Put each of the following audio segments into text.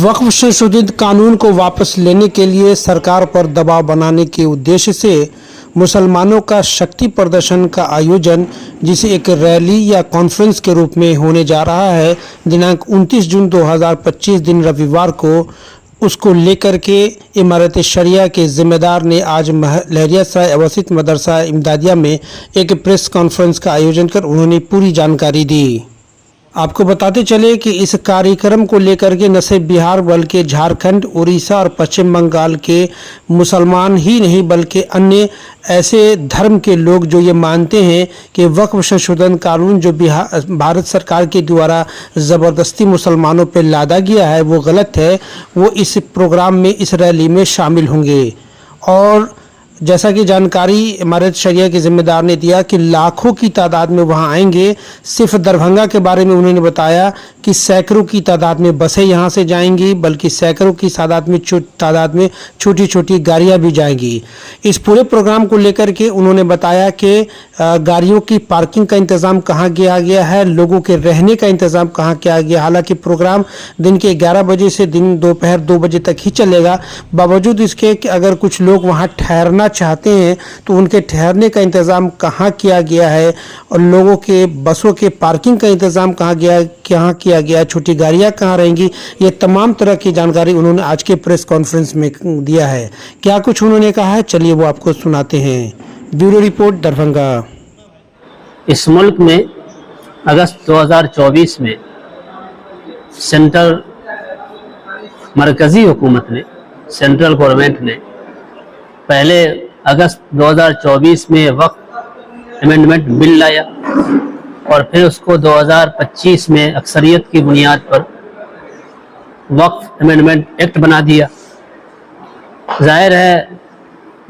वक्फ संशोधित कानून को वापस लेने के लिए सरकार पर दबाव बनाने के उद्देश्य से मुसलमानों का शक्ति प्रदर्शन का आयोजन, जिसे एक रैली या कॉन्फ्रेंस के रूप में होने जा रहा है, दिनांक 29 जून 2025 दिन रविवार को, उसको लेकर के इमारत शरिया के जिम्मेदार ने आज लहरियासराय अवस्थित मदरसा इमदादिया में एक प्रेस कॉन्फ्रेंस का आयोजन कर उन्होंने पूरी जानकारी दी। आपको बताते चले कि इस कार्यक्रम को लेकर के न सिर्फ बिहार बल्कि झारखंड, उड़ीसा और पश्चिम बंगाल के मुसलमान ही नहीं बल्कि अन्य ऐसे धर्म के लोग जो ये मानते हैं कि वक्फ संशोधन कानून जो भारत सरकार के द्वारा ज़बरदस्ती मुसलमानों पर लादा गया है वो गलत है, वो इस प्रोग्राम में, इस रैली में शामिल होंगे। और जैसा कि जानकारी इमारत शरिया के ज़िम्मेदार ने दिया कि लाखों की तादाद में वहां आएंगे। सिर्फ दरभंगा के बारे में उन्होंने बताया कि सैकड़ों की तादाद में बसें यहां से जाएंगी, बल्कि सैकड़ों की तादाद में छोटी छोटी गाड़ियां भी जाएंगी। इस पूरे प्रोग्राम को लेकर के उन्होंने बताया कि गाड़ियों की पार्किंग का इंतज़ाम कहाँ किया गया है, लोगों के रहने का इंतज़ाम कहाँ किया गया। हालांकि प्रोग्राम दिन के 11 बजे से दोपहर 2 बजे तक ही चलेगा। बावजूद इसके कि अगर कुछ लोग वहाँ ठहरना चाहते हैं तो उनके ठहरने का इंतज़ाम कहाँ किया गया है और लोगों के बसों के पार्किंग का इंतज़ाम कहाँ किया गया, छोटी गाड़ियाँ कहाँ रहेंगी, ये तमाम तरह की जानकारी उन्होंने आज के प्रेस कॉन्फ्रेंस में दिया है। क्या कुछ उन्होंने कहा है, चलिए वो आपको सुनाते हैं। Bureau report, Darbhanga. इस मुल्क में अगस्त 2024 में मरकज़ी हुकूमत ने, सेंट्रल गवर्नमेंट ने पहले अगस्त 2024 में वक्फ अमेंडमेंट बिल लाया और फिर उसको 2025 में अक्सरियत की बुनियाद पर वक्फ अमेंडमेंट एक्ट बना दिया। जाहिर है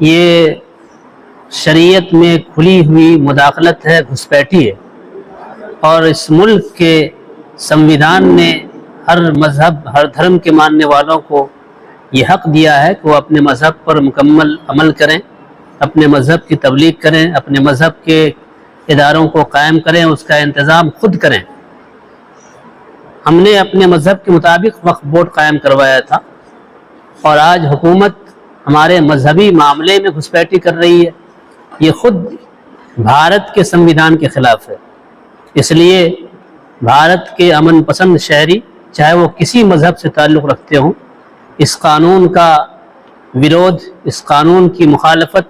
ये शरीयत में खुली हुई मुदाखलत है, घुसपैठी है, और इस मुल्क के संविधान ने हर मज़हब, हर धर्म के मानने वालों को ये हक़ दिया है कि वो अपने मज़हब पर मुकम्मल अमल करें, अपने मज़हब की तबलीग करें, अपने मज़हब के इदारों को कायम करें, उसका इंतज़ाम खुद करें। हमने अपने मज़हब के मुताबिक वक्फ बोर्ड कायम करवाया था और आज हुकूमत हमारे मजहबी मामले में घुसपैठी कर रही है। ये खुद भारत के संविधान के ख़िलाफ़ है। इसलिए भारत के अमन पसंद शहरी, चाहे वो किसी मज़हब से ताल्लुक़ रखते हों, इस कानून का विरोध, इस कानून की मुखालफत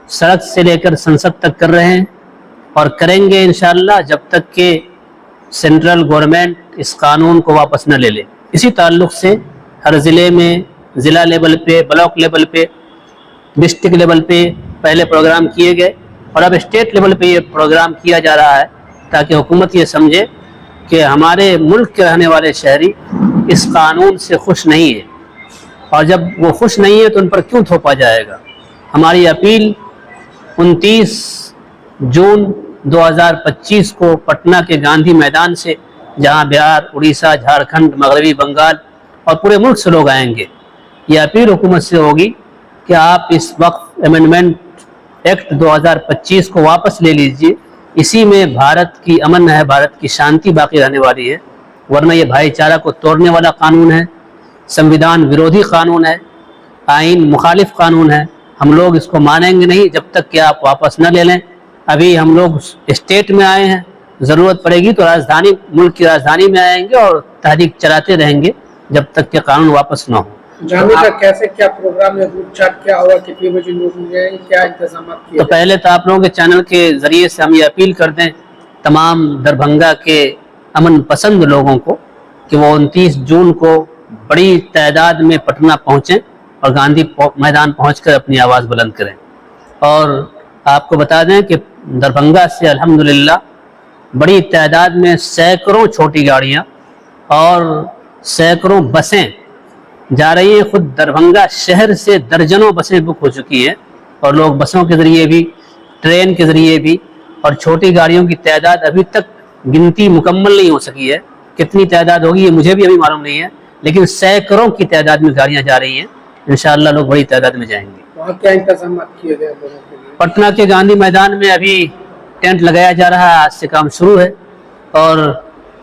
सड़क से लेकर संसद तक कर रहे हैं और करेंगे इंशाअल्लाह जब तक कि सेंट्रल गवर्नमेंट इस कानून को वापस न ले ले। इसी ताल्लुक़ से हर ज़िले में, ज़िला लेवल पे, ब्लॉक लेवल पे, डिस्ट्रिक्ट लेवल पे पहले प्रोग्राम किए गए और अब स्टेट लेवल पे ये प्रोग्राम किया जा रहा है ताकि हुकूमत ये समझे कि हमारे मुल्क के रहने वाले शहरी इस कानून से खुश नहीं है, और जब वो खुश नहीं है तो उन पर क्यों थोपा जाएगा। हमारी अपील 29 जून 2025 को पटना के गांधी मैदान से, जहां बिहार, उड़ीसा, झारखंड, मगरबी बंगाल और पूरे मुल्क से लोग आएंगे, ये अपील हुकूमत से होगी कि आप इस वक्फ अमेंडमेंट एक्ट 2025 को वापस ले लीजिए। इसी में भारत की अमन है, भारत की शांति बाकी रहने वाली है, वरना ये भाईचारा को तोड़ने वाला कानून है, संविधान विरोधी कानून है, आइन मुखालिफ कानून है। हम लोग इसको मानेंगे नहीं जब तक कि आप वापस न ले लें। अभी हम लोग स्टेट में आए हैं, ज़रूरत पड़ेगी तो राजधानी, मुल्क की राजधानी में आएंगे और तहरीक चलाते रहेंगे जब तक कि कानून वापस न हो। जानने का कैसे, क्या प्रोग्राम है, ग्रुप चैट क्या होगा, कितने बजे लोग होंगे, क्या इंतजाम किए? तो पहले तो आप लोगों के चैनल के ज़रिए से हम ये अपील कर दें तमाम दरभंगा के अमन पसंद लोगों को कि वो 29 जून को बड़ी तादाद में पटना पहुँचें और गांधी मैदान पहुंचकर अपनी आवाज़ बुलंद करें। और आपको बता दें कि दरभंगा से अल्हम्दुलिल्लाह बड़ी तादाद में सैकड़ों छोटी गाड़ियां और सैकड़ों बसें जा रही हैं। खुद दरभंगा शहर से दर्जनों बसें बुक हो चुकी हैं और लोग बसों के ज़रिए भी, ट्रेन के ज़रिए भी, और छोटी गाड़ियों की तादाद अभी तक गिनती मुकम्मल नहीं हो सकी है। कितनी तादाद होगी ये मुझे भी अभी मालूम नहीं है, लेकिन सैकड़ों की तादाद में गाड़ियाँ जा रही हैं। इंशाअल्लाह लोग बड़ी तादाद में जाएंगे। वहाँ क्या इंतजाम किए गए? पटना के गांधी मैदान में अभी टेंट लगाया जा रहा है, आज से काम शुरू है और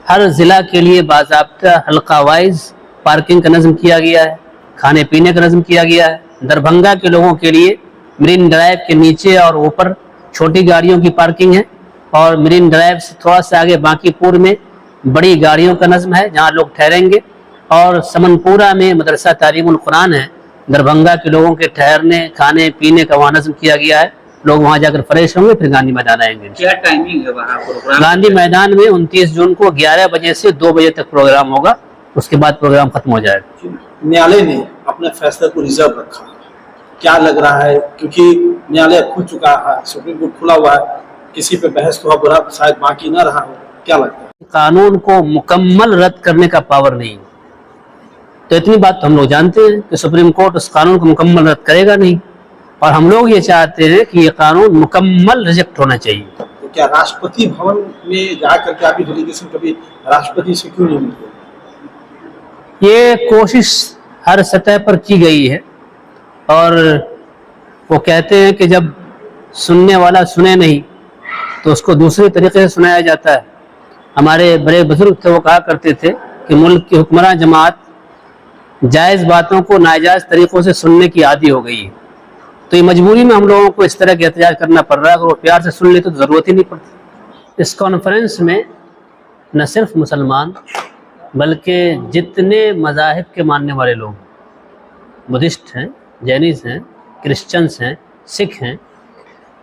हर ज़िला के लिए बाज़ाब्ता हल्का वाइज पार्किंग का नज़म किया गया है, खाने पीने का नज़म किया गया है। दरभंगा के लोगों के लिए मरीन ड्राइव के नीचे और ऊपर छोटी गाड़ियों की पार्किंग है, और मरीन ड्राइव से थोड़ा सा आगे बांकीपुर में बड़ी गाड़ियों का नज़म है जहाँ लोग ठहरेंगे, और समनपुरा में मदरसा तालीमुल कुरान है। दरभंगा के लोगों के ठहरने खाने पीने का वहाँ नज़म किया गया है। लोग वहाँ जाकर फ्रेश होंगे, फिर गांधी मैदान आएंगे। क्या टाइमिंग है वहाँ प्रोग्राम? गांधी मैदान में 29 जून को 11 बजे से 2 बजे तक प्रोग्राम होगा, उसके बाद प्रोग्राम खत्म हो जाएगा। न्यायालय ने अपने फैसले को रिजर्व रखा, क्या लग रहा है? क्योंकि न्यायालय खुल चुका है, सुप्रीम कोर्ट खुला हुआ है, किसी पे बहस को अब शायद बाकी न रहा हो, क्या लगता है? कानून को मुकम्मल रद्द करने का पावर नहीं, तो इतनी बात तो हम लोग जानते हैं कि सुप्रीम कोर्ट उस कानून को मुकम्मल रद्द करेगा नहीं, और हम लोग ये चाहते हैं कि ये कानून मुकम्मल रिजेक्ट होना चाहिए। तो क्या राष्ट्रपति भवन में जा करके अभी डेलीगेशन कभी राष्ट्रपति से क्यों नहीं मिली? ये कोशिश हर सतह पर की गई है, और वो कहते हैं कि जब सुनने वाला सुने नहीं तो उसको दूसरे तरीके से सुनाया जाता है। हमारे बड़े बुजुर्ग थे, वो कहा करते थे कि मुल्क की हुक्मरान जमात जायज़ बातों को नाजायज़ तरीक़ों से सुनने की आदी हो गई है, तो ये मजबूरी में हम लोगों को इस तरह के एहतजाज करना पड़ रहा है। अगर वो प्यार से सुन लेते तो ज़रूरत ही नहीं पड़ती। इस कॉन्फ्रेंस में न सिर्फ मुसलमान बल्कि जितने मज़ाहिब के मानने वाले लोग, बुद्धिस्ट हैं, जैनिस हैं, क्रिश्चियंस हैं, सिख हैं,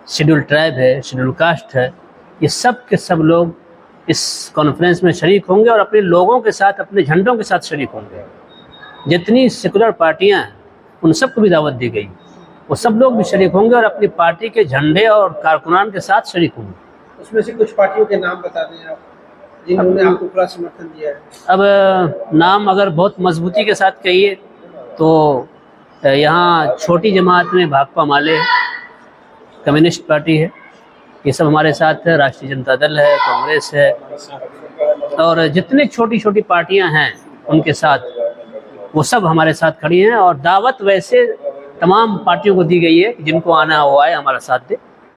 शेड्यूल ट्राइब है, शेड्यूल कास्ट है, ये सब के सब लोग इस कॉन्फ्रेंस में शरीक होंगे और अपने लोगों के साथ, अपने झंडों के साथ शरीक होंगे। जितनी सेकुलर पार्टियां हैं उन सबको भी दावत दी गई, वो सब लोग भी शरीक होंगे और अपनी पार्टी के झंडे और कारकुनान के साथ शरीक होंगे। उसमें से कुछ पार्टियों के नाम बता दें आप, जिन्होंने आपको पूरा समर्थन दिया है। अब नाम अगर बहुत मजबूती के साथ कहिए तो यहाँ छोटी जमात में भाकपा माले है, कम्युनिस्ट पार्टी है, ये सब हमारे साथ है, राष्ट्रीय जनता दल है, कांग्रेस है, और जितनी छोटी छोटी पार्टियां हैं उनके साथ वो सब हमारे साथ खड़ी हैं। और दावत वैसे तमाम पार्टियों को दी गई है, जिनको आना है वो आए, हमारा साथ दे।